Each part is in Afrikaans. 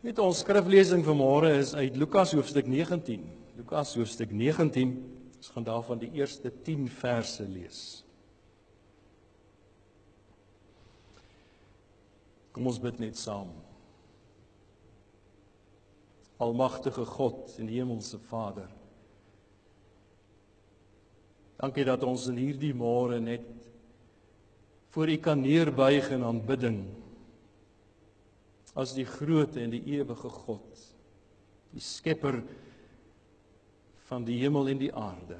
Net ons skriflesing vanmôre is uit Lukas hoofstuk 19. Lukas hoofstuk 19, ons gaan daarvan die eerste 10 verse lees. Kom ons bid net saam. Almagtige God en hemelse Vader, dankie dat ons in hierdie môre net voor U kan neerbuig in aanbidding as die groot en die ewige God, die skepper van die hemel en die aarde.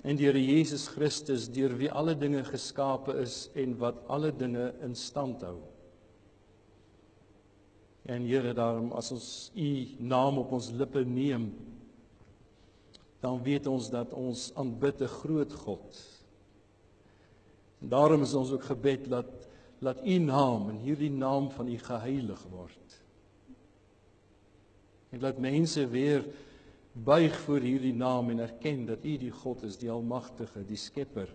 En deur Jesus Christus, deur wie alle dinge geskape is en wat alle dinge in stand hou. En Here, daarom as ons U naam op ons lippe neem, dan weet ons dat ons aanbid 'n groot God. En daarom is ons ook gebed laat U naam en hierdie naam van U geheilig word. En laat mense weer buig voor hierdie naam en erken dat U die God is, die Almagtige, die Skepper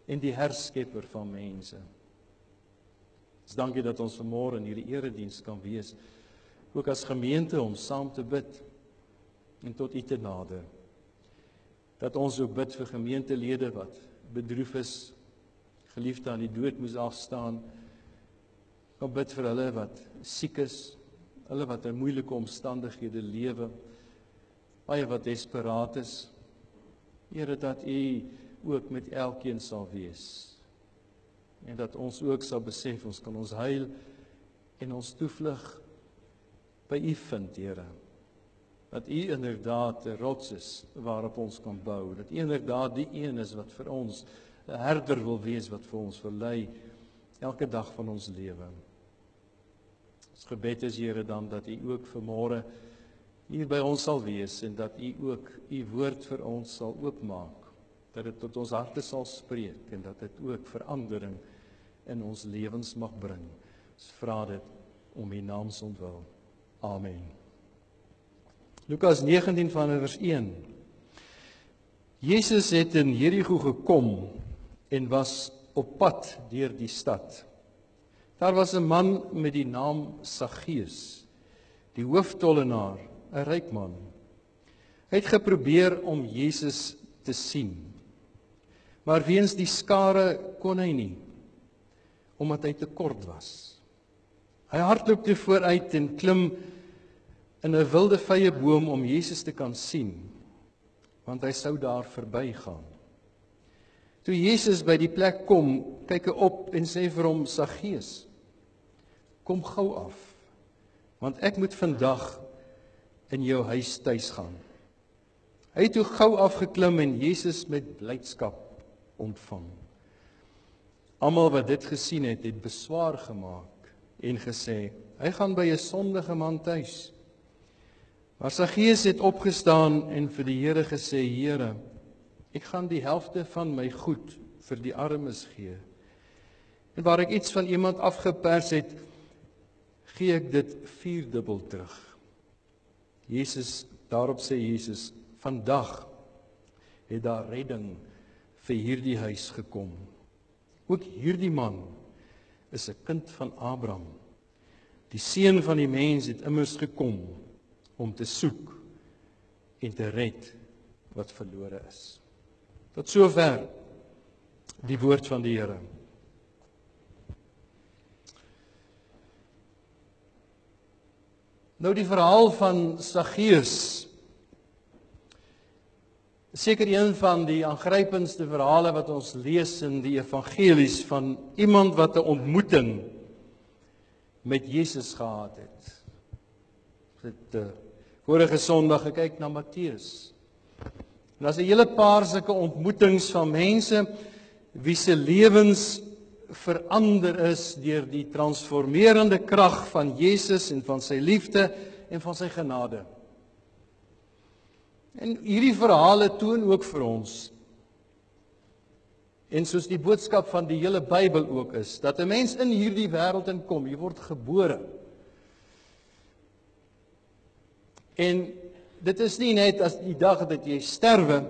en die Herskepper van mense. Ons dankie dat ons vanmôre in hierdie erediens kan wees, ook as gemeente om saam te bid en tot U te nader. Dat ons ook bid vir gemeentelede wat bedroef is, geliefde aan die dood moes afstaan, kan bid vir hulle wat siek is, hulle wat in moeilike omstandighede lewe, baie wat desperaat is. Here, dat U ook met elkeen sal wees. En dat ons ook sal besef, ons kan ons heil en ons toevlug by U vind, Here. Dat U inderdaad 'n rots is waarop ons kan bou. Dat U inderdaad die een is wat vir ons 'n herder wil wees, wat vir ons wil lei elke dag van ons lewe. Ons gebed is, Here, dan dat U ook vanmôre hier by ons sal wees en dat U ook U woord vir ons sal oopmaak. Dat dit tot ons harte sal spreek en dat dit ook verandering in ons lewens mag bring. Ons vra dit om U naam se ontwil. Amen. Lukas 19 van vers 1. Jesus het in Jerigo gekom en was op pad deur die stad. Daar was 'n man met die naam Saggeus, die hooftollenaar, 'n ryk man. Hy het geprobeer om Jesus te sien, maar weens die skare kon hy nie, omdat hy te kort was. Hy hardloop toe vooruit en klim in 'n wilde vyeboom om Jesus te kan sien, want hy sou daar verbygaan. Toe Jesus by die plek kom, kyk hy op en sê vir hom: Saggeus, kom gou af, want ek moet vandag in jou huis tuis gaan. Hy het toe gou afgeklim en Jesus met blydskap ontvang. Almal wat dit gesien het, het beswaar gemaak en gesê: hy gaan by 'n sondige man tuis. Maar Saggeus het opgestaan en vir die Here gesê: Here, ek gaan die helfte van my goed vir die armes gee. En waar ek iets van iemand afgepers het, gee ek dit 4-dubbel terug. Daarop sê Jesus: vandag het daar redding vir hierdie huis gekom. Ook hierdie man is 'n kind van Abraham. Die seun van die mens het immers gekom om te soek en te red wat verlore is. Tot sover die woord van die Here. Nou die verhaal van Saggeus, seker een van die aangrypendste verhale wat ons lees in die evangelies van iemand wat 'n ontmoeting met Jesus gehad het. Vorige Sondag gekyk na Matteus. En daar's 'n hele paar sulke ontmoetings van mense wie se lewens verander is deur die transformerende krag van Jesus en van sy liefde en van sy genade. En hierdie verhale toon ook vir ons, en soos die boodskap van die hele Bybel ook is, dat 'n mens in hierdie wêreld inkom, jy word gebore. En dit is nie net as die dag dat jy sterwe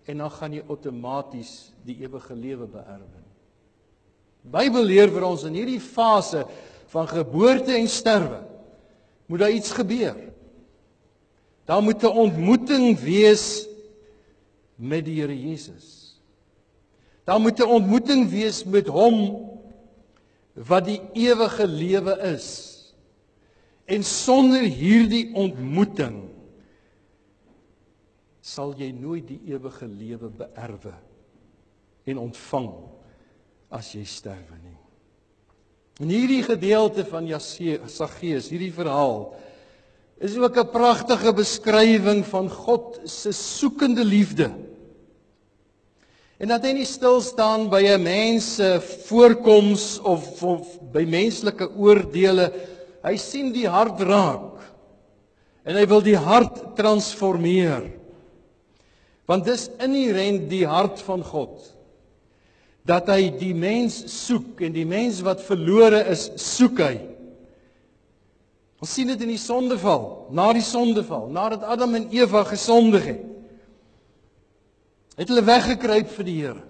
en dan gaan jy outomaties die ewige lewe beerwe. Die Bybel leer vir ons in hierdie fase van geboorte en sterwe, moet daar iets gebeur. Daar moet 'n ontmoeting wees met die Here Jesus. Daar moet 'n ontmoeting wees met hom wat die ewige lewe is. En sonder hierdie ontmoeting sal jy nooit die ewige lewe beerwe en ontvang as jy sterwe nie. En hierdie gedeelte van Saggeus, hierdie verhaal, is ook 'n pragtige beskrywing van God se soekende liefde. En dat hy nie stil staan by 'n mens se voorkoms of by menslike oordeele. Hy sien die hart raak. En hy wil die hart transformeer. Want dis inherent die hart van God. Dat hy die mens soek en die mens wat verlore is, soek hy. Ons sien dit in die sondeval, na die sondeval, nadat Adam en Eva gesondig het hulle weggekruip vir die Here.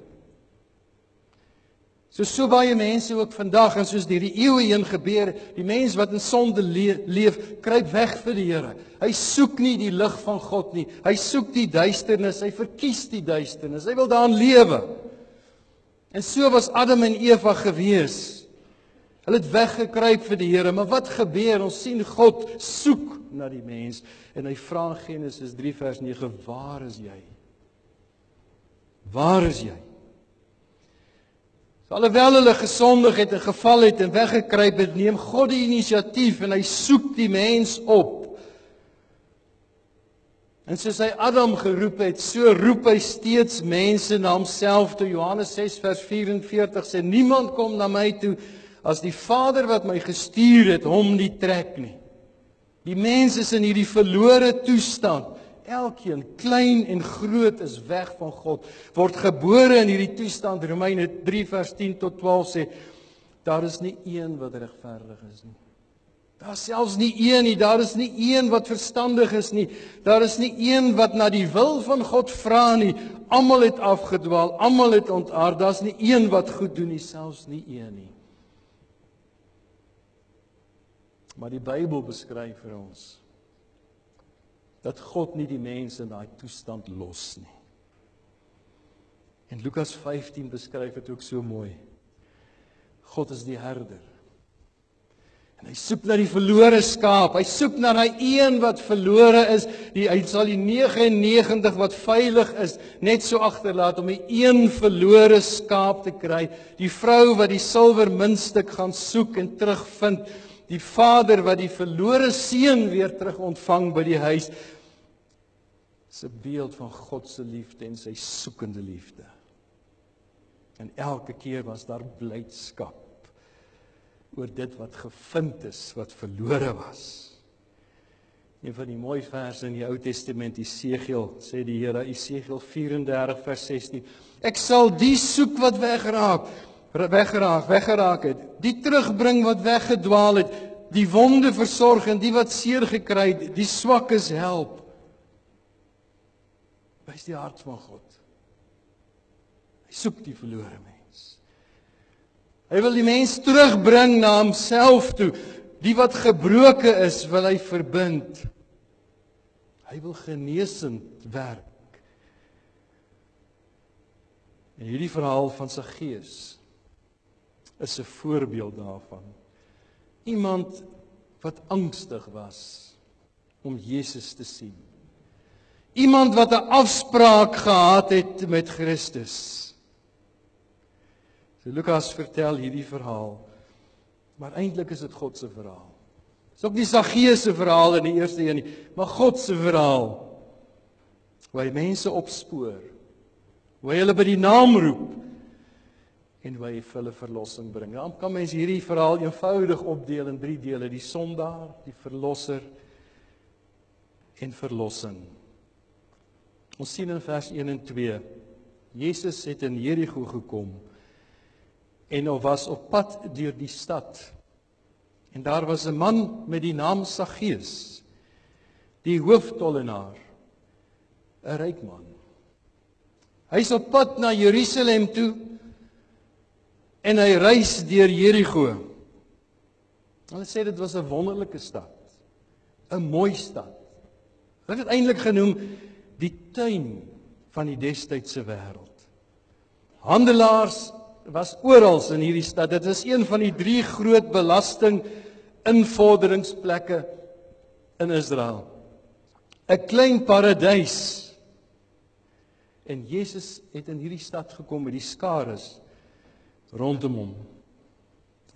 So baie mense ook vandag, en soos deur die eeue heen gebeur, die mens wat in sonde leef, kruip weg vir die Here. Hy soek nie die lig van God nie. Hy soek die duisternis, hy verkies die duisternis. Hy wil daarin lewe. En so was Adam en Eva gewees. Hulle het weggekruip vir die Here, maar wat gebeur? Ons sien God soek na die mens en hy vra in Genesis 3 vers 9, waar is jy? Waar is jy? So alhoewel hulle gesondig het en geval het en weggekruip het, neem God die inisiatief en hy soek die mens op. En soos hy Adam geroep het, so roep hy steeds mense na homself toe. Johannes 6 vers 44 sê, niemand kom na my toe as die Vader wat my gestuur het hom nie trek nie. Die mens is in hierdie verlore toestand. Elkeen, klein en groot, is weg van God. Word gebore in hierdie toestand. Romeine 3 vers 10 tot 12 sê, daar is nie een wat regverdig is nie. Daar is selfs nie een nie, daar is nie een wat verstandig is nie. Daar is nie een wat na die wil van God vra nie. Almal het afgedwaal, almal het ontaard. Daar is nie een wat goed doen nie, selfs nie een nie. Maar die Bybel beskryf vir ons dat God nie die mense in daai toestand los nie. En Lukas 15 beskryf dit ook so mooi. God is die herder. En hy soek na die verlore skaap. Hy soek na daai een wat verlore is. Hy sal die 99 wat veilig is net so agterlaat om die een verlore skaap te kry. Die vrou wat die silwer muntstuk gaan soek en terugvind. Die vader wat die verlore seun weer terug ontvang by die huis. Dis 'n beeld van God se liefde en sy soekende liefde. En elke keer was daar blydskap oor dit wat gevind is, wat verlore was. Een van die mooi verse in die Ou Testament, Esegiel, sê die Here, Esegiel 34 vers 16, ek sal die soek wat weggeraak het, die terugbring wat weggedwaal het, die wonde versorg en die wat seer gekry het, die swakkes help. Wys die hart van God. Hy soek die verlore mens. Hy wil die mens terugbring na homself toe. Die wat gebroke is, wil hy verbind. Hy wil genesend werk. En hierdie verhaal van Saggeus is 'n voorbeeld daarvan. Iemand wat angstig was om Jesus te sien. Iemand wat 'n afspraak gehad het met Christus. So Lukas vertel hierdie verhaal, maar eintlik is dit God se verhaal. Dit is ook nie Saggeus se verhaal in die eerste een nie, maar God se verhaal. Waar hy mense opspoor, waar hy hulle by die naam roep en waar hy vir hulle verlossing bring. Dan kan mens hierdie verhaal eenvoudig opdeel in 3 dele: die sondaar, die verlosser en verlossing. Ons sien in vers 1 en 2, Jesus het in Jerigo gekom en hy was op pad deur die stad. En daar was 'n man met die naam Saggeus, die hooftollenaar, 'n ryk man. Hy's op pad na Jerusalem toe en hy reis deur Jerigo. Hulle sê dit was 'n wonderlike stad. 'n mooi stad. Hulle het eintlik genoem die tuin van die destydse wêreld. Handelaars was oral in hierdie stad. Dit is een van die 3 groot belastinginvorderingsplekke in Israel. 'n klein paradys. En Jesus het in hierdie stad gekom met die skares rondom hom.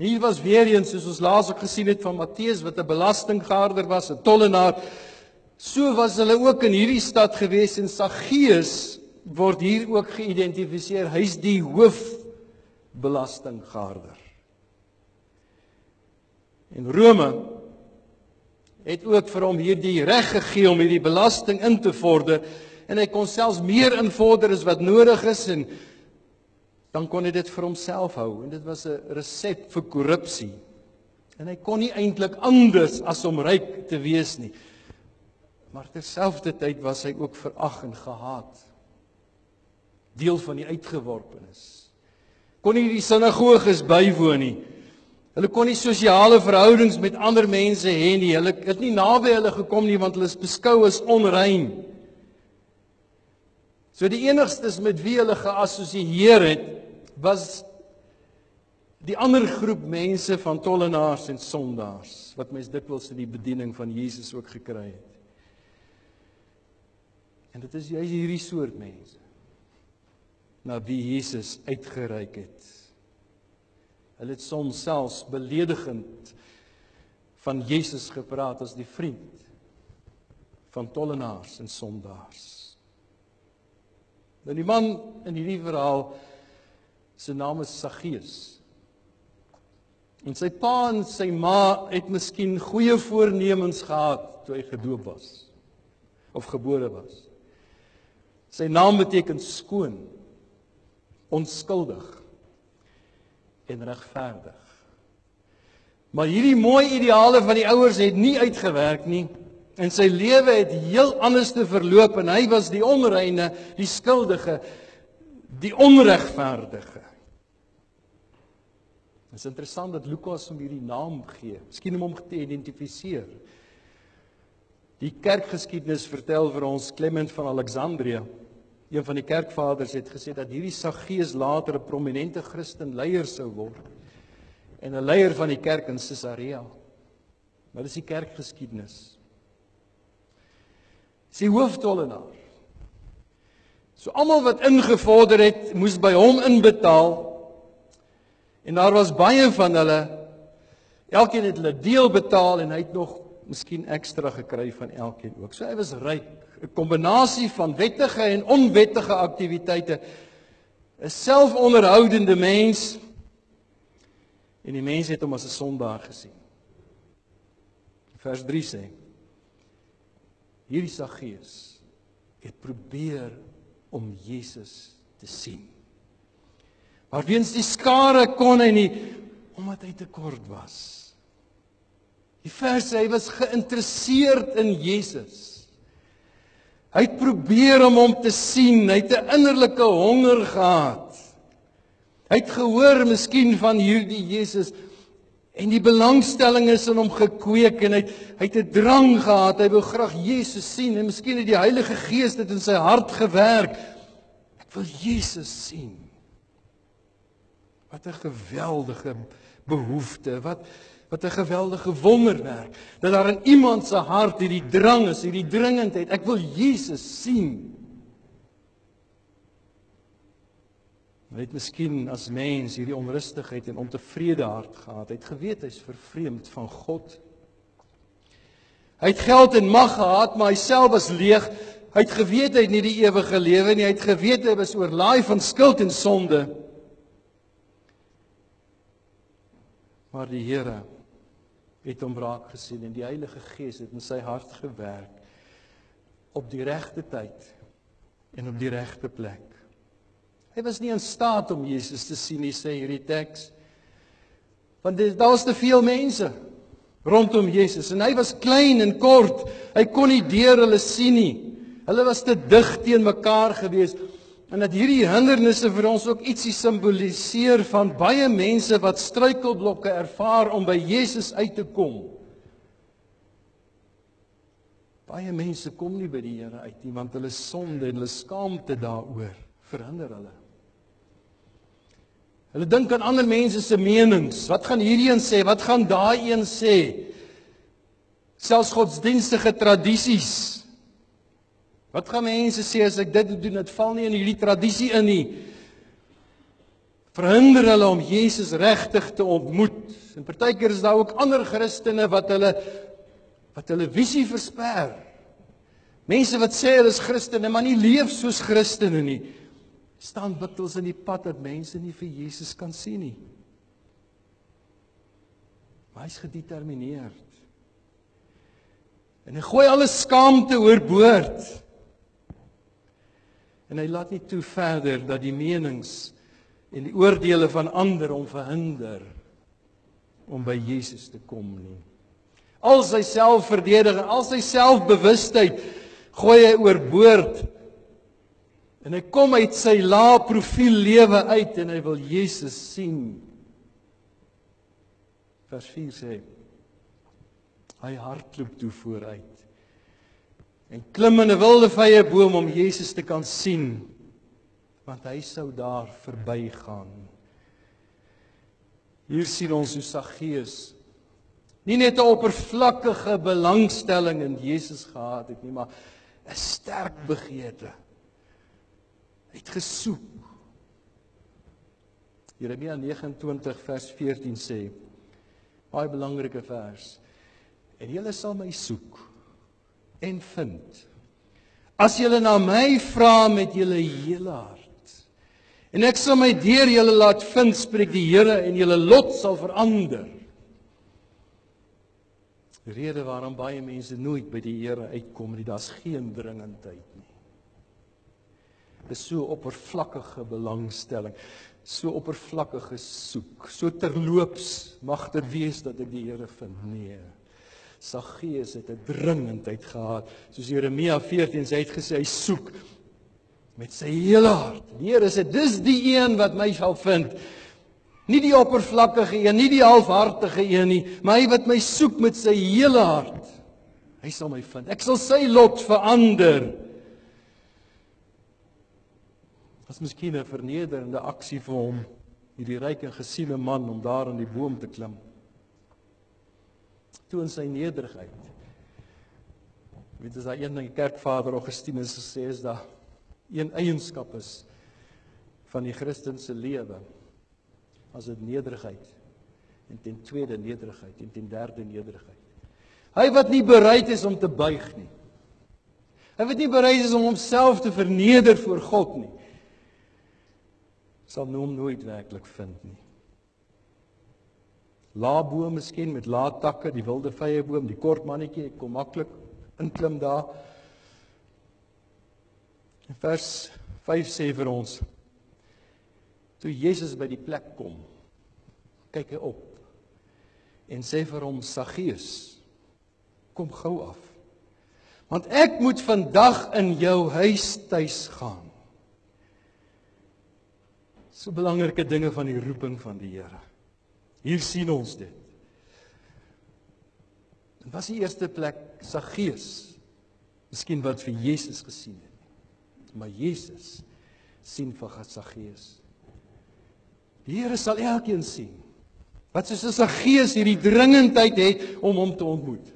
Hier was weer eens, soos ons laas ook gesien het van Matteus, wat 'n belastinggaarder was, 'n tollenaar. So was hulle ook in hierdie stad gewees en Saggeus word hier ook geïdentifiseer. Hy's die hoofbelastinggaarder. En Rome het ook vir hom hierdie reg gegee om hierdie belasting in te vorder en hy kon selfs meer invorder as wat nodig is en dan kon hy dit vir homself hou en dit was 'n resep vir korrupsie. En hy kon nie eintlik anders as om ryk te wees nie. Maar terselfdertyd was hy ook verag en gehaat. Deel van die uitgeworpenes. Kon nie die sinagoges bywoon nie. Hulle kon nie sosiale verhoudings met ander mense hê nie. Hulle het nie naby hulle gekom nie want hulle is beskou as onrein. So die enigstes met wie hulle geassosieer het, was die ander groep mense van tollenaars en sondaars, wat mens dikwels in die bediening van Jesus ook gekry het. En dit is juist hierdie soort mense na wie Jesus uitgereik het. Hulle het soms selfs beledigend van Jesus gepraat as die vriend van tollenaars en sondaars. Nou die man in hierdie verhaal, sy naam is Saggeus. En sy pa en sy ma het miskien goeie voornemens gehad toe hy gedoop was of gebore was. Sy naam beteken skoon, onskuldig en regverdig. Maar hierdie mooi ideale van die ouers het nie uitgewerk nie en sy lewe het heel anders te verloop en hy was die onreine, die skuldige, die onregverdige. Het is interessant dat Lukas hom hierdie naam gee, miskien om hom te identifiseer. Die kerkgeskiedenis vertel vir ons Clement van Alexandrië, een van die kerkvaders het gesê dat hierdie Saggeus later 'n prominente Christen leier sou word en 'n leier van die kerk in Caesarea. Maar dis die kerkgeskiedenis. Sy hooftollenaar. So almal wat ingevorder het, moes by hom inbetaal. En daar was baie van hulle. Elkeen het hulle deel betaal en hy het nog miskien ekstra gekry van elkeen ook. So hy was ryk. 'n Kombinasie van wettige en onwettige aktiwiteite. 'n Selfonderhoudende mens. En die mense het hom as 'n sondaar gesien. Vers 3 sê: hierdie Saggeus het probeer om Jesus te sien. Maar weens die skare kon hy nie, omdat hy te kort was. Die vers sê hy was geïnteresseerd in Jesus. Hy het probeer om hom te sien, hy het 'n innerlike honger gehad. Hy het gehoor miskien van hierdie Jesus en die belangstelling is in hom gekweek en hy het 'n drang gehad, hy wou graag Jesus sien en miskien het die Heilige Gees dit in sy hart gewerk. Ek wil Jesus sien. Wat 'n geweldige behoefte, wat 'n geweldige wonderwerk, dat daar in iemand se hart hierdie drang is, hierdie dringendheid, ek wil Jesus sien. Hy het miskien as mens hierdie onrustigheid en ontevrede hart gehad, hy het geweet hy is vervreemd van God. Hy het geld en mag gehad, maar hy self was leeg, hy het geweet hy het nie die ewige lewe nie, hy het geweet hy was oorlaai van skuld en sonde. Maar die Here het hom raak gesien en die Heilige Gees het in sy hart gewerk op die regte tyd en op die regte plek. Hy was nie in staat om Jesus te sien nie, sê hierdie teks. Want daar was te veel mense rondom Jesus en hy was klein en kort. Hy kon nie deur hulle sien nie. Hulle was te dig teen mekaar gewees. En dat hierdie hindernisse vir ons ook ietsie simboliseer van baie mense wat struikelblokke ervaar om by Jesus uit te kom. Baie mense kom nie by die Here uit nie, want hulle sonde en hulle skaamte daaroor verhinder hulle. Hulle dink aan ander mense se menings. Wat gaan hierdie een sê? Wat gaan daai een sê? Selfs godsdienstige tradisies. Wat gaan mense sê as ek dit doen? Dit val nie in hierdie tradisie in nie. Verhinder hulle om Jesus regtig te ontmoet. En partykeer is daar ook ander Christene wat hulle visie versper. Mense wat sê hulle is Christene, maar nie leef soos Christene nie, staan dikwels in die pad dat mense nie vir Jesus kan sien nie. Maar hy's gedetermineerd. En hy gooi alle skaamte oorboord. En hy laat nie toe verder dat die menings en die oordeele van ander hom verhinder om by Jesus te kom nie. Al sy selfverdediging, al sy selfbewustheid gooi hy oorboord. En hy kom uit sy lae profiel lewe uit en hy wil Jesus sien. Vers 4 sê, hy hardloop toe vooruit en klim in 'n wilde vye boom om Jesus te kan sien, want hy sou daar verbygaan. Hier sien ons hoe Saggeus nie net 'n oppervlakkige belangstelling in Jesus gehad het nie, maar 'n sterk begeerte. Hy het gesoek. Jeremia 29 vers 14 sê, baie belangrike vers, en julle sal my soek en vind, as julle na my vra met julle hele hart, en ek sal my deur julle laat vind, spreek die Here, en julle lot sal verander. Die rede waarom baie mense nooit by die Here uitkom nie, daar's geen dringendheid nie. Dit is so oppervlakkige belangstelling, so oppervlakkige soek, so terloops mag dit wees dat ek die Here vind. Nee, Saggeus het 'n dringendheid gehad, soos Jeremia 14 sê, hy het gesê, hy soek met sy hele hart. Die Here sê, dis die een wat my sal vind. Nie die oppervlakkige een, nie die halfhartige een nie, maar hy wat my soek met sy hele hart. Hy sal my vind. Ek sal sy lot verander. Dit is miskien 'n vernederende aksie vir hom, hierdie ryk en gesiene man, om daar in die boom te klim. Toe in sy nederigheid. Weet, as daar een ding kerkvader Augustinus gesê is, daar een eienskap is van die Christense lewe, as dit nederigheid, en ten tweede nederigheid, en ten derde nederigheid. Hy wat nie bereid is om te buig nie. Hy wat nie bereid is om homself te verneder voor God nie, sal hom nooit werklik vind nie. Laeboom miskien met lae takke, die wilde vye boom, die kort mannetjie, ek kom maklik inklim daar. En vers 5 sê vir ons, toe Jesus by die plek kom, kyk hy op en sê vir hom, Saggeus, kom gou af, want ek moet vandag in jou huis tuis gaan. So belangrike dinge van die roeping van die Here. Hier sien ons dit. Dit was die eerste plek Saggeus, miskien wat vir Jesus gesien het. Maar Jesus sien vir Saggeus. Die Here sal elkeen sien, wat soos 'n Saggeus hierdie dringendheid het om hom te ontmoet.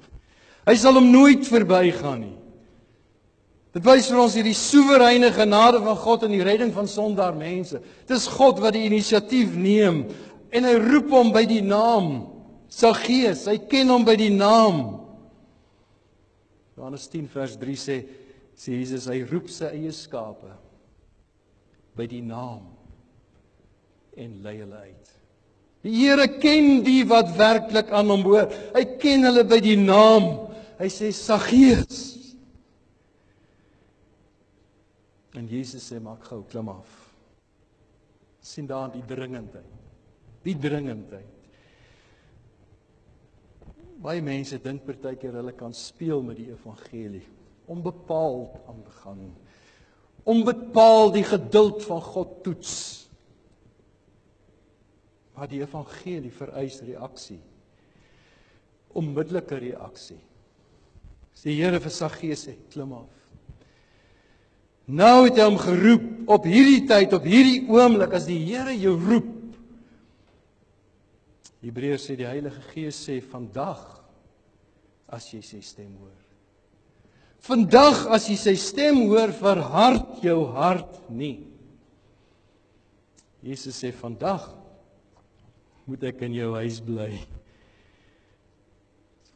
Hy sal hom nooit verbygaan nie. Dit wys vir ons hierdie soewereine genade van God in die redding van sondaar mense. Dit is God wat die inisiatief neem, en hy roep hom by die naam, Saggeus, hy ken hom by die naam. Johannes 10 vers 3 sê Jesus, hy roep sy eie skape by die naam en lei hulle uit. Die Here ken die wat werklik aan hom behoort. Hy ken hulle by die naam. Hy sê Saggeus. En Jesus sê, maak gou, klim af. Sien daar die dringendheid. Die dringendheid. Baie mense dink partykeer hulle kan speel met die evangelie. Onbepaald aangaan. Onbepaald die geduld van God toets. Maar die evangelie vereis reaksie. Onmiddellike reaksie. As die Here vir Saggeus sê, klim af. Nou het hy hom geroep, op hierdie tyd, op hierdie oomblik, as die Here jou roep. Hebreërs sê, die Heilige Gees sê, vandag, as jy sy stem hoor. Vandag, as jy sy stem hoor, verhard jou hart nie. Jesus sê, vandag moet ek in jou huis bly.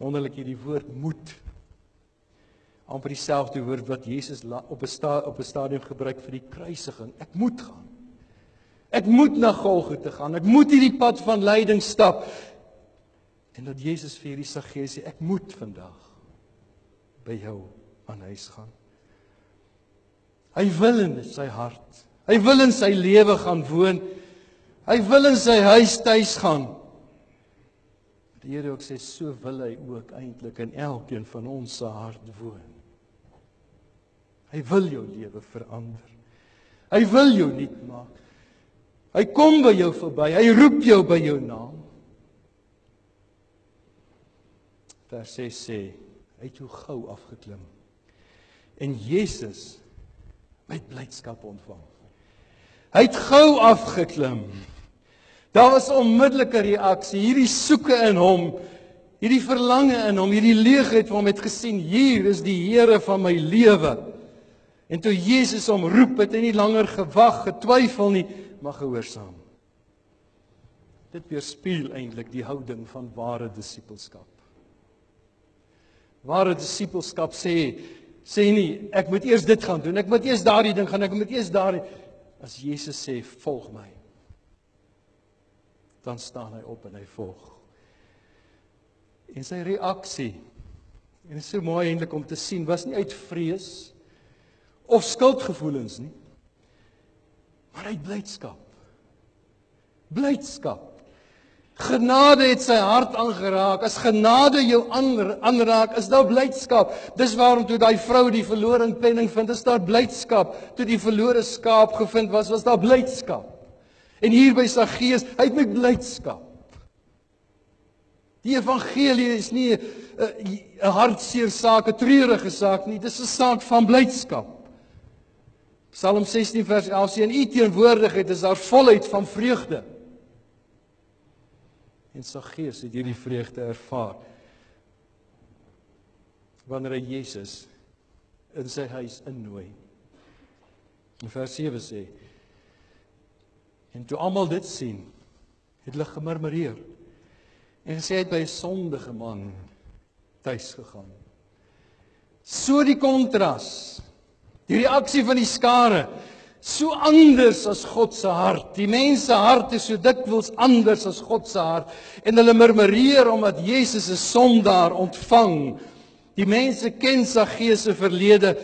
Wonderlik hierdie woord moet. Amper dieselfde woord wat Jesus op 'n stadium gebruik vir die kruisiging. Ek moet gaan. Ek moet na Golgotha gaan. Ek moet hierdie pad van lyding stap. En dat Jesus vir hierdie Saggeus sê, ek moet vandag by jou aan huis gaan. Hy wil in sy hart. Hy wil in sy lewe gaan woon. Hy wil in sy huis tuis gaan. Die Here ook sê, so wil hy ook eintlik in elkeen van ons se hart woon. Hy wil jou lewe verander. Hy wil jou nuut maak. Hy kom by jou verby. Hy roep jou by jou naam. Vers 6 sê, hy het jou gou afgeklim. En Jesus met blydskap ontvang. Hy het gou afgeklim. Daar was 'n onmiddellike reaksie, hierdie soeke in hom, hierdie verlange in hom, hierdie leegheid van hom het gesien, hier is die Here van my lewe. En toe Jesus hom roep, het hy nie langer gewag, getwyfel nie, maar gehoorsaam. Dit weerspieël eintlik die houding van ware disippelskap. Ware disippelskap sê nie, ek moet eers dit gaan doen, ek moet eers daardie ding gaan, ek moet eers daardie. As Jesus sê, volg my, dan staan hy op en hy volg. En sy reaksie, en dit is so mooi eintlik om te sien, was nie uit vrees of skuldgevoelens nie, maar uit blydskap. Blydskap. Genade het sy hart aangeraak. As genade jou aanraak, is daar blydskap. Dis waarom toe daai vrou die verlore penning vind, is daar blydskap. Toe die verlore skaap gevind was daar blydskap. En hier by Saggeus, hy het met blydskap. Die evangelie is nie 'n hartseer saak, 'n treurige saak nie, dis 'n saak van blydskap. Psalm 16 vers 11 sê, in u teenwoordigheid is daar volheid van vreugde. En Saggeus het hierdie vreugde ervaar wanneer hy Jesus in sy huis innooi. In vers 7 sê, en toe almal dit sien, het hulle gemurmureer en gesê hy het by 'n sondige man tuis gegaan. So die kontras, die reaksie van die skare, so anders as God se hart. Die mense se hart is so dikwels anders as God se hart. En hulle murmureer omdat Jesus 'n sondaar ontvang. Die mense ken Saggeus se verlede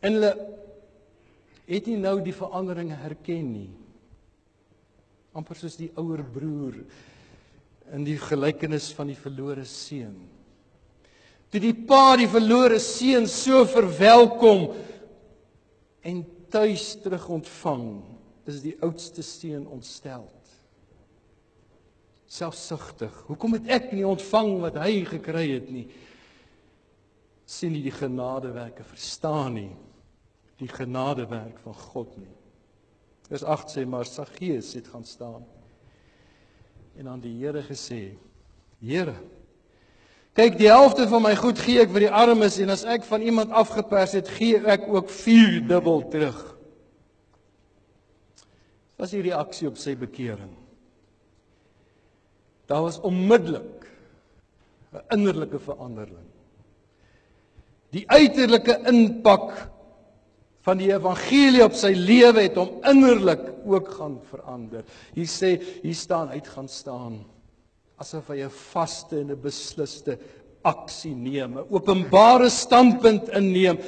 en hulle het nie nou die veranderinge herken nie. Amper soos die ouer broer in die gelykenis van die verlore seun. Toe die pa die verlore seun so verwelkom en tuis terug ontvang, is die oudste seun ontsteld. Selfsugtig. Hoekom het ek nie ontvang wat hy gekry het nie? Sien nie die genadewerke, verstaan nie die genadewerk van God nie. Vers 8 sê, maar Saggeus het gaan staan en aan die Here gesê, Here, kyk, die helfte van my goed gee ek vir die armes, en as ek van iemand afgepers het, gee ek ook 4 dubbel terug. Dit was die reaksie op sy bekering. Daar was onmiddellik 'n innerlike verandering. Die uiterlike impak van die evangelie op sy lewe het hom innerlik ook gaan verander. Hier staan, hy het gaan staan, asof hy 'n vaste en 'n besliste aksie neem, 'n openbare standpunt inneem.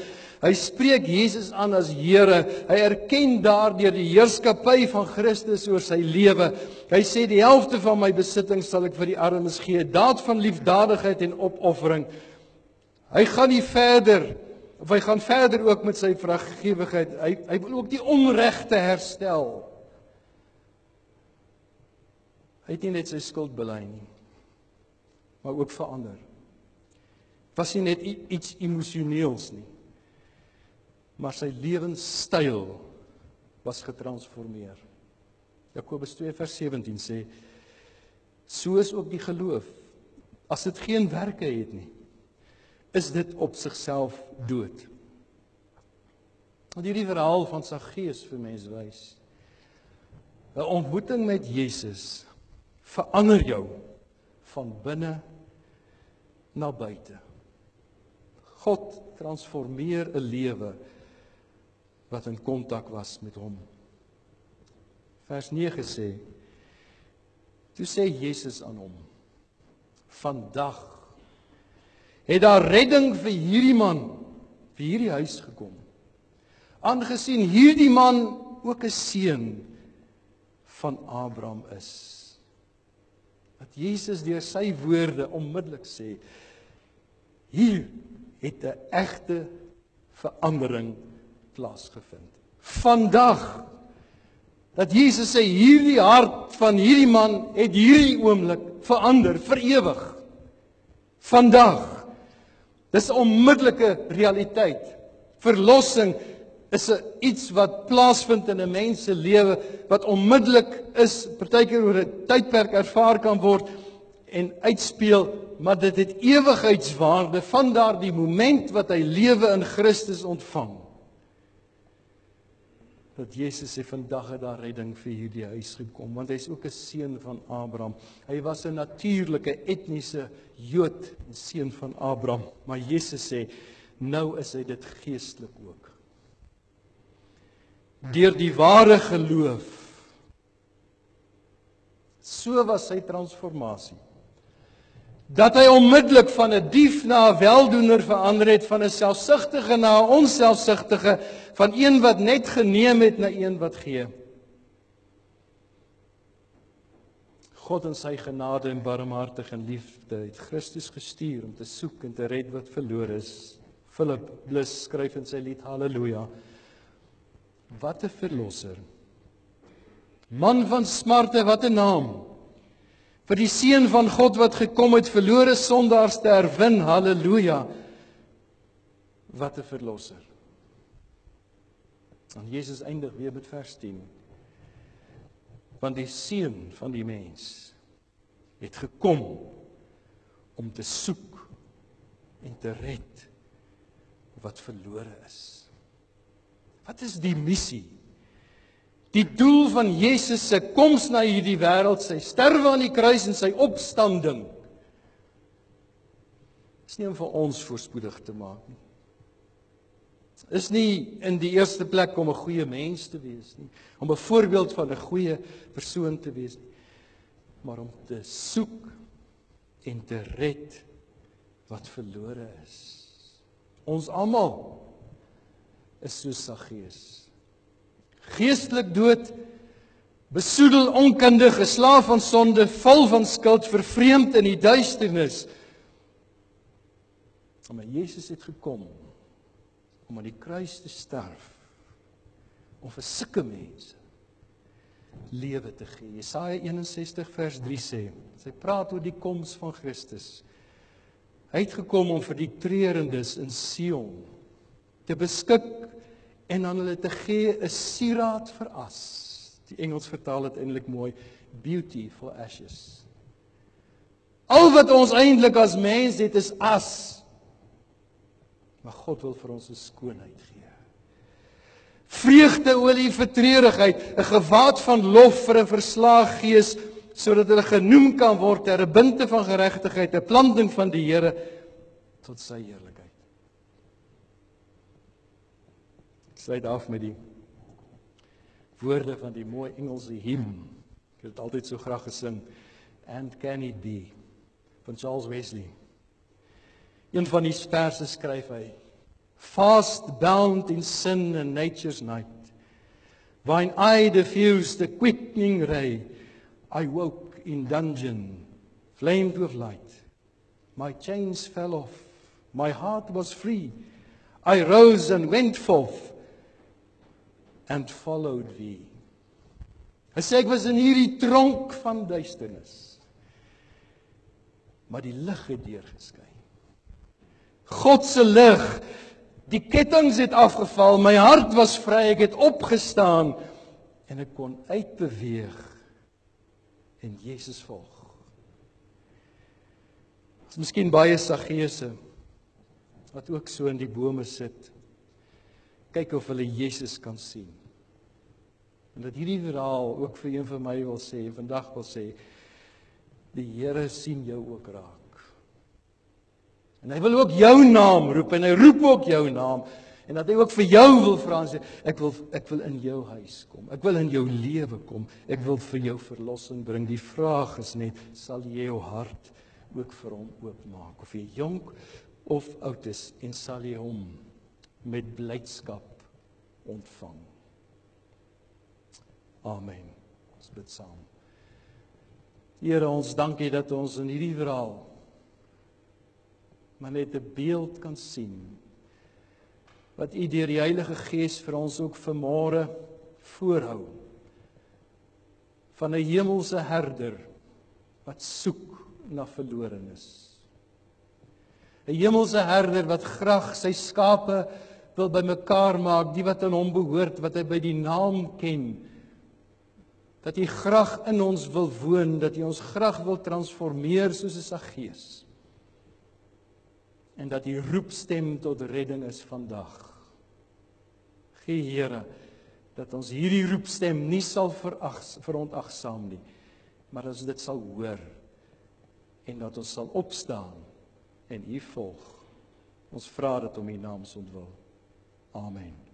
Hy spreek Jesus aan as Here. Hy erken daardeur die heerskappy van Christus oor sy lewe. Hy sê, die helfte van my besittings sal ek vir die armes gee, daad van liefdadigheid en opoffering. Hy gaan nie verder, of hy gaan verder ook met sy vrygewigheid. Hy wil ook die onregte herstel. Hy het nie net sy skuld bely nie, maar ook verander. Was nie net iets emosioneels nie, maar sy lewenstyl was getransformeer. Jakobus 2 vers 17 sê, so is ook die geloof. As dit geen werke het nie, is dit op sigself dood. Want hierdie verhaal van Saggeus vir mense wys, 'n ontmoeting met Jesus verander jou van binne na buite. God transformeer 'n lewe wat in kontak was met hom. Vers 9 sê, toe sê Jesus aan hom, vandag het daar redding vir hierdie man, vir hierdie huis gekom. Aangesien hierdie man ook 'n seun van Abraham is. Dat Jesus deur sy woorde onmiddellik sê, hier het 'n egte verandering plaasgevind. Vandag, dat Jesus sê, hierdie hart van hierdie man het hierdie oomblik verander, vir ewig. Vandag, dis 'n onmiddellike realiteit. Verlossing is iets wat plaasvind in 'n mens se lewe, wat onmiddellik is, partykeer oor 'n tydperk ervaar kan word en uitspeel, maar dit het ewigheidswaarde van daardie moment wat hy lewe in Christus ontvang. Dat Jesus sê, vandag het daar redding vir hierdie huis gekom, want hy is ook 'n seun van Abraham. Hy was 'n natuurlike, etniese Jood, 'n seun van Abraham, maar Jesus sê, nou is hy dit geestelik ook. Deur die ware geloof. So was sy transformasie. Dat hy onmiddellik van 'n dief na 'n weldoener verander het, van 'n selfsugtige na 'n onselfsugtige, van een wat net geneem het na een wat gee. God in sy genade en barmhartige liefde het Christus gestuur om te soek en te red wat verlore is. Philip Bliss skryf in sy lied Halleluja. Wat 'n verlosser. Man van smarte, wat 'n naam. Vir die seun van God wat gekom het, verlore sondaars te herwin, halleluja. Wat 'n verlosser. En Jesus eindig weer met vers 10. Want die seun van die mens het gekom om te soek en te red wat verlore is. Wat is die missie? Die doel van Jesus se koms na hierdie wêreld, sy sterwe aan die kruis en sy opstanding, is nie om vir ons voorspoedig te maak nie. Is nie in die eerste plek om 'n goeie mens te wees nie, om 'n voorbeeld van 'n goeie persoon te wees nie, maar om te soek en te red wat verlore is. Ons almal is soos Saggeus. Geestelik dood, besoedel, onkundig, 'n slaaf van sonde, vol van skuld, vervreemd in die duisternis. Maar Jesus het gekom om aan die kruis te sterf, om vir sulke mense lewe te gee. Jesaja 61 vers 3 sê, sy praat oor die koms van Christus. Hy het gekom om vir die treurendes in Sion te beskik en aan hulle te gee 'n sieraad vir as. Die Engels vertaal dit eintlik mooi, beauty for ashes. Al wat ons eintlik as mens het is as. Maar God wil vir ons 'n skoonheid gee. Vreugdeolie vir treurigheid, 'n gewaad van lof vir 'n verslae gees, sodat hulle genoem kan word ter 'n binte van geregtigheid, 'n planting van die Here tot sy heerlikheid. Sluit af met die woorde van die mooi Engelse hymn. Ek het dit altyd so graag gesing. And can it be? Van Charles Wesley. Een van die verse skryf hy: Fast bound in sin and nature's night, thine eye diffused the quickening ray. I woke in dungeon, flamed with light. My chains fell off, my heart was free. I rose and went forth and followed thee. Hy sê ek was in hierdie tronk van duisternis, maar die lig het deurgeskyn. God se lig. Die kettinge het afgeval, my hart was vry, ek het opgestaan en ek kon uitbeweeg en Jesus volg. Dit is miskien baie Saggeuse wat ook so in die bome sit. Kyk of hulle Jesus kan sien. En dat hierdie verhaal ook vir een van my wil sê, vandag wil sê, die Here sien jou ook raak. En hy wil ook jou naam roep, en hy roep ook jou naam, en dat hy ook vir jou wil vra en sê, ek wil in jou huis kom, ek wil in jou lewe kom, ek wil vir jou verlossing bring. Die vraag is net, sal jy jou hart ook vir hom oopmaak, of jy jonk of oud is, en sal jy hom met blydskap ontvang. Amen. Ons bid saam. Here, ons dankie dat ons in hierdie verhaal maar net 'n beeld kan sien wat U deur die Heilige Gees vir ons ook vanmôre voorhou van 'n hemelse herder wat soek na verlorenes. 'n Hemelse herder wat graag sy skape wil bymekaar maak, die wat aan hom behoort, wat hy by die naam ken. Dat U graag in ons wil woon, dat U ons graag wil transformeer soos 'n Saggeus. En dat die roepstem tot redding is vandag. Gee Here, dat ons hierdie roepstem nie sal verontagsaam nie, maar as dit sal hoor, en dat ons sal opstaan, en U volg. Ons vra dit om U naam se ontwil. Amen.